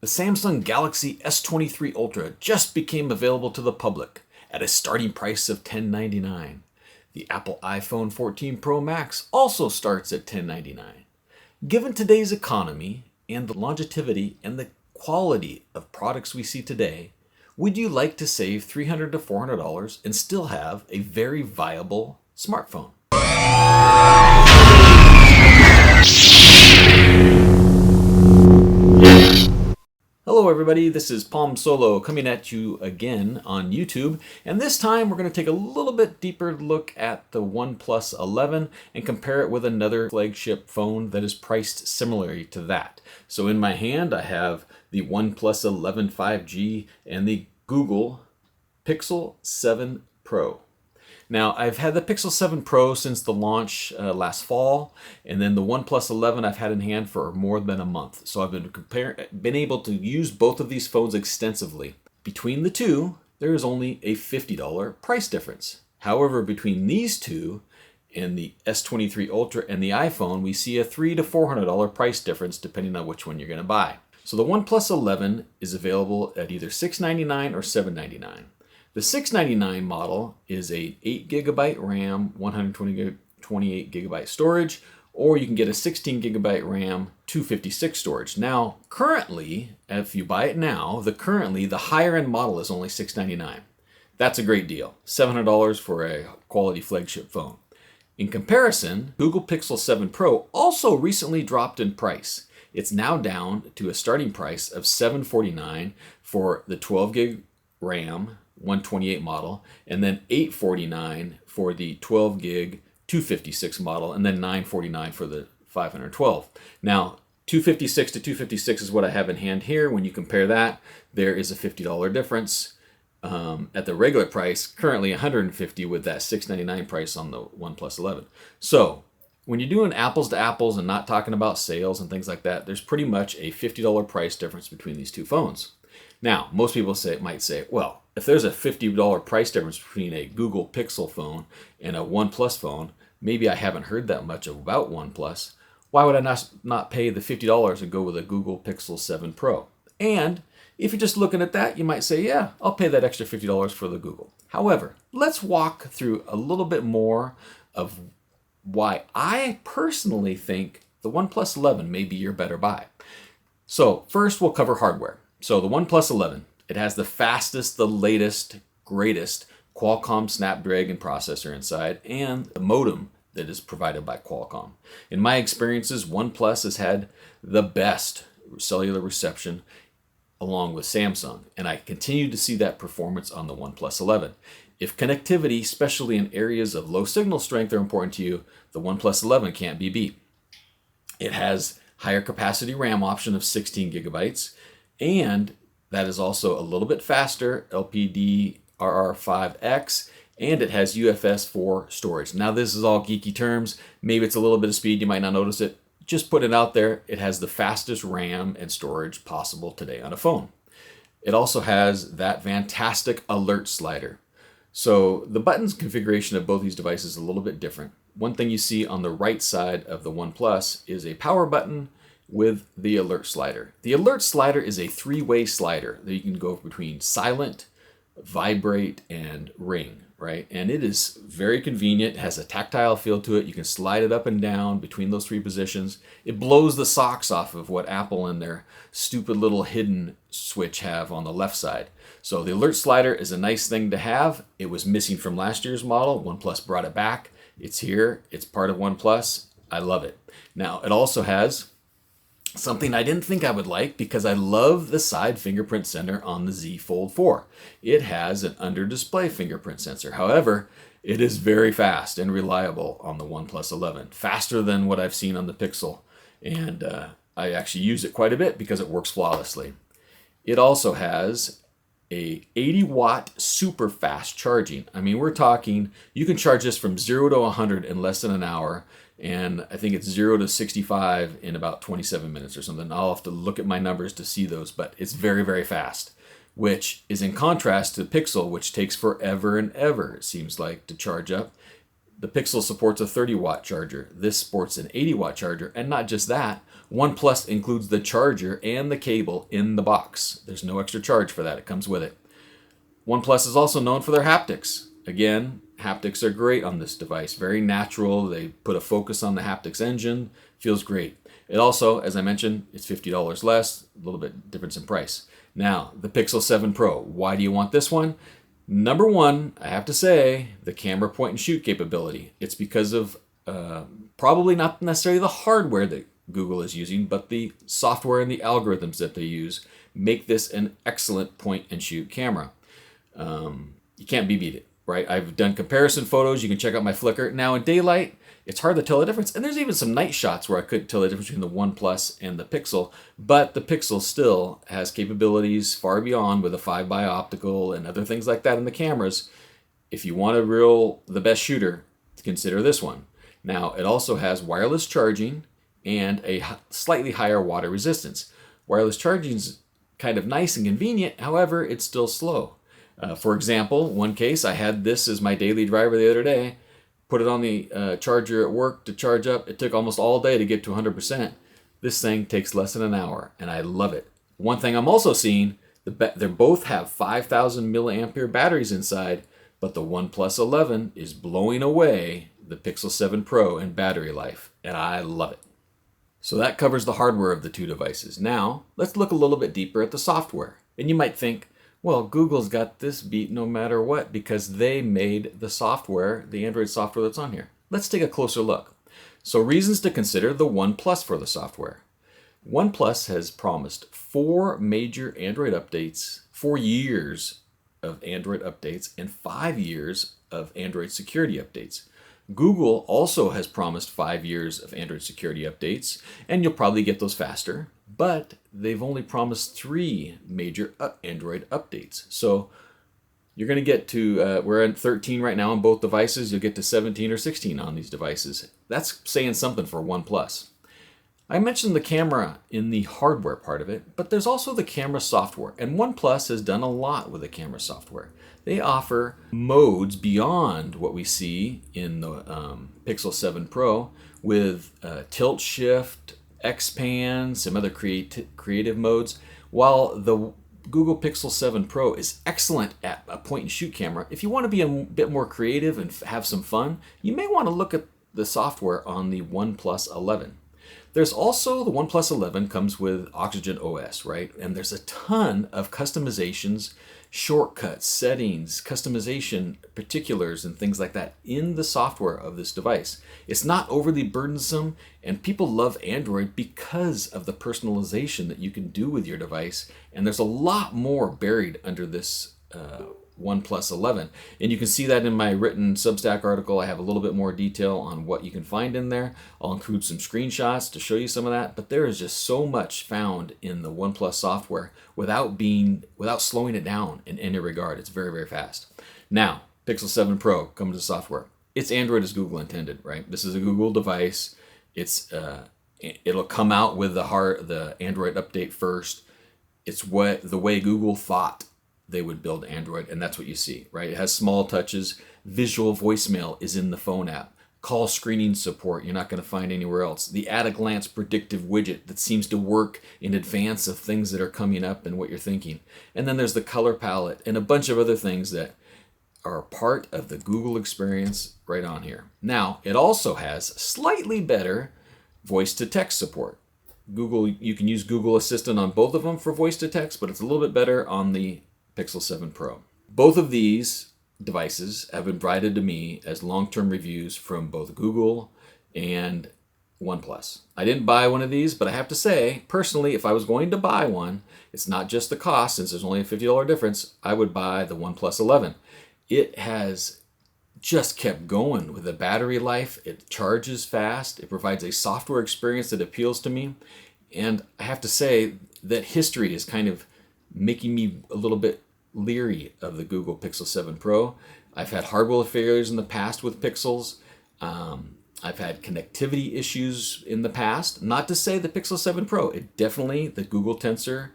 The Samsung Galaxy S23 Ultra just became available to the public at a starting price of $1099. The Apple iPhone 14 Pro Max also starts at $1099. Given today's economy and the longevity and the quality of products we see today, would you like to save $300 to $400 and still have a very viable smartphone? Hello everybody, this is Palm Solo coming at you again on YouTube, and this time we're going to take a little bit deeper look at the OnePlus 11 and compare it with another flagship phone that is priced similarly to that. So in my hand I have the OnePlus 11 5G and the Google Pixel 7 Pro. Now, I've had the Pixel 7 Pro since the launch last fall, and then the OnePlus 11 I've had in hand for more than a month. So I've been able to use both of these phones extensively. Between the two, there is only a $50 price difference. However, between these two and the S23 Ultra and the iPhone, we see a $300 to $400 price difference depending on which one you're going to buy. So the OnePlus 11 is available at either $699 or $799. The $699 model is a 8GB RAM, 128 gigabyte storage, or you can get a 16GB RAM, 256 storage. Now, currently, if you buy it now, the higher end model is only $699. That's a great deal, $700 for a quality flagship phone. In comparison, Google Pixel 7 Pro also recently dropped in price. It's now down to a starting price of $749 for the 12GB RAM, 128 model, and then $849 for the 12GB 256 model, and then $949 for the 512. Now, 256 to 256 is what I have in hand here. When you compare that, there is a $50 difference at the regular price, currently $150 with that $699 price on the OnePlus 11. So when you're doing apples to apples and not talking about sales and things like that, there's pretty much a $50 price difference between these two phones. Now, most people might say, well, if there's a $50 price difference between a Google Pixel phone and a OnePlus phone, maybe I haven't heard that much about OnePlus. Why would I not pay the $50 and go with a Google Pixel 7 Pro? And if you're just looking at that, you might say, yeah, I'll pay that extra $50 for the Google. However, let's walk through a little bit more of why I personally think the OnePlus 11 may be your better buy. So first, we'll cover hardware. So the OnePlus 11, it has the fastest, the latest, greatest Qualcomm Snapdragon processor inside and the modem that is provided by Qualcomm. In my experiences, OnePlus has had the best cellular reception along with Samsung, and I continue to see that performance on the OnePlus 11. If connectivity, especially in areas of low signal strength, are important to you, the OnePlus 11 can't be beat. It has higher capacity RAM option of 16 gigabytes, and that is also a little bit faster, LPDDR5X, and it has UFS 4 storage. Now this is all geeky terms. Maybe it's a little bit of speed, you might not notice it. Just put it out there. It has the fastest RAM and storage possible today on a phone. It also has that fantastic alert slider. So the buttons configuration of both these devices is a little bit different. One thing you see on the right side of the OnePlus is a power button with the alert slider. The alert slider is a three-way slider that you can go between silent, vibrate, and ring, right? And it is very convenient. It has a tactile feel to it. You can slide it up and down between those three positions. It blows the socks off of what Apple and their stupid little hidden switch have on the left side. So the alert slider is a nice thing to have. It was missing from last year's model. OnePlus brought it back. It's here. It's part of OnePlus. I love it. Now, it also has something I didn't think I would like because I love the side fingerprint sensor on the Z Fold 4. It has an under-display fingerprint sensor. However, it is very fast and reliable on the OnePlus 11. Faster than what I've seen on the Pixel. And I actually use it quite a bit because it works flawlessly. It also has a 80-watt super fast charging. I mean, we're talking, you can charge this from 0 to 100 in less than an hour. And I think it's 0 to 65 in about 27 minutes or something. I'll have to look at my numbers to see those, but it's very, very fast, which is in contrast to Pixel, which takes forever and ever, it seems like, to charge up. The Pixel supports a 30-watt charger. This sports an 80-watt charger, and not just that, OnePlus includes the charger and the cable in the box. There's no extra charge for that. It comes with it. OnePlus is also known for their haptics. Again, haptics are great on this device. Very natural. They put a focus on the haptics engine. Feels great. It also, as I mentioned, it's $50 less, a little bit difference in price. Now, the Pixel 7 Pro. Why do you want this one? Number one, I have to say, the camera point and shoot capability. It's because of probably not necessarily the hardware that Google is using, but the software and the algorithms that they use make this an excellent point and shoot camera. You can't be beat it, right? I've done comparison photos. You can check out my Flickr. Now in daylight, it's hard to tell the difference. And there's even some night shots where I couldn't tell the difference between the OnePlus and the Pixel. But the Pixel still has capabilities far beyond with a 5x optical and other things like that in the cameras. If you want the best shooter, consider this one. Now, it also has wireless charging and a slightly higher water resistance. Wireless charging is kind of nice and convenient. However, it's still slow. For example, one case, I had this as my daily driver the other day. Put it on the charger at work to charge up. It took almost all day to get to 100%. This thing takes less than an hour, and I love it. One thing I'm also seeing, they both have 5,000 milliampere batteries inside, but the OnePlus 11 is blowing away the Pixel 7 Pro in battery life, and I love it. So that covers the hardware of the two devices. Now, let's look a little bit deeper at the software. And you might think, well, Google's got this beat no matter what because they made the software, the Android software that's on here. Let's take a closer look. So reasons to consider the OnePlus for the software. OnePlus has promised 4 major Android updates, 4 years of Android updates, and 5 years of Android security updates. Google also has promised 5 years of Android security updates, and you'll probably get those faster, but they've only promised 3 major Android updates. So you're going to get to, we're at 13 right now on both devices, you'll get to 17 or 16 on these devices. That's saying something for OnePlus. I mentioned the camera in the hardware part of it, but there's also the camera software, and OnePlus has done a lot with the camera software. They offer modes beyond what we see in the Pixel 7 Pro with tilt shift, X-pan, some other creative modes, while the Google Pixel 7 Pro is excellent at a point and shoot camera. If you want to be a bit more creative and have some fun, you may want to look at the software on the OnePlus 11. There's also the OnePlus 11 comes with Oxygen OS, right? And there's a ton of customizations, shortcuts, settings, customization, particulars, and things like that in the software of this device. It's not overly burdensome, and people love Android because of the personalization that you can do with your device. And there's a lot more buried under this OnePlus 11. And you can see that in my written Substack article. I have a little bit more detail on what you can find in there. I'll include some screenshots to show you some of that, but there is just so much found in the OnePlus software without slowing it down in any regard. It's very, very fast. Now, Pixel 7 Pro comes to software. It's Android as Google intended, right? This is a Google device. It'll come out with the Android update first. It's the way Google thought they would build Android, and that's what you see, right? It has small touches. Visual voicemail is in the phone app. Call screening support you're not going to find anywhere else. The at-a-glance predictive widget that seems to work in advance of things that are coming up and what you're thinking. And then there's the color palette and a bunch of other things that are part of the Google experience right on here. Now, it also has slightly better voice-to-text support. You can use Google Assistant on both of them for voice-to-text, but it's a little bit better on the Pixel 7 Pro. Both of these devices have been provided to me as long-term reviews from both Google and OnePlus. I didn't buy one of these, but I have to say, personally, if I was going to buy one, it's not just the cost, since there's only a $50 difference, I would buy the OnePlus 11. It has just kept going with the battery life. It charges fast. It provides a software experience that appeals to me. And I have to say that history is kind of making me a little bit leery of the Google Pixel 7 Pro. I've had hardware failures in the past with Pixels. I've had connectivity issues in the past. Not to say the Pixel 7 Pro, the Google Tensor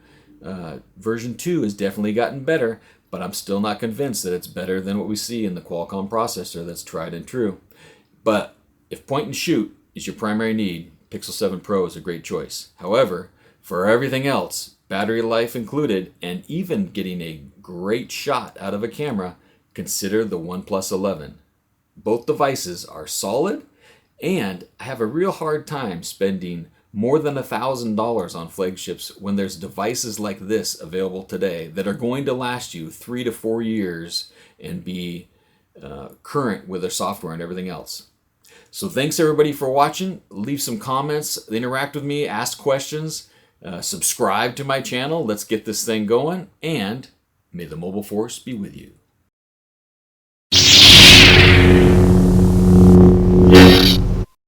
version 2 has definitely gotten better, but I'm still not convinced that it's better than what we see in the Qualcomm processor that's tried and true. But if point and shoot is your primary need, Pixel 7 Pro is a great choice. However, for everything else, battery life included, and even getting a great shot out of a camera, consider the OnePlus 11. Both devices are solid, and I have a real hard time spending more than $1,000 on flagships when there's devices like this available today that are going to last you 3 to 4 years and be current with their software and everything else. So thanks everybody for watching. Leave some comments, interact with me, ask questions, subscribe to my channel. Let's get this thing going, and may the mobile force be with you.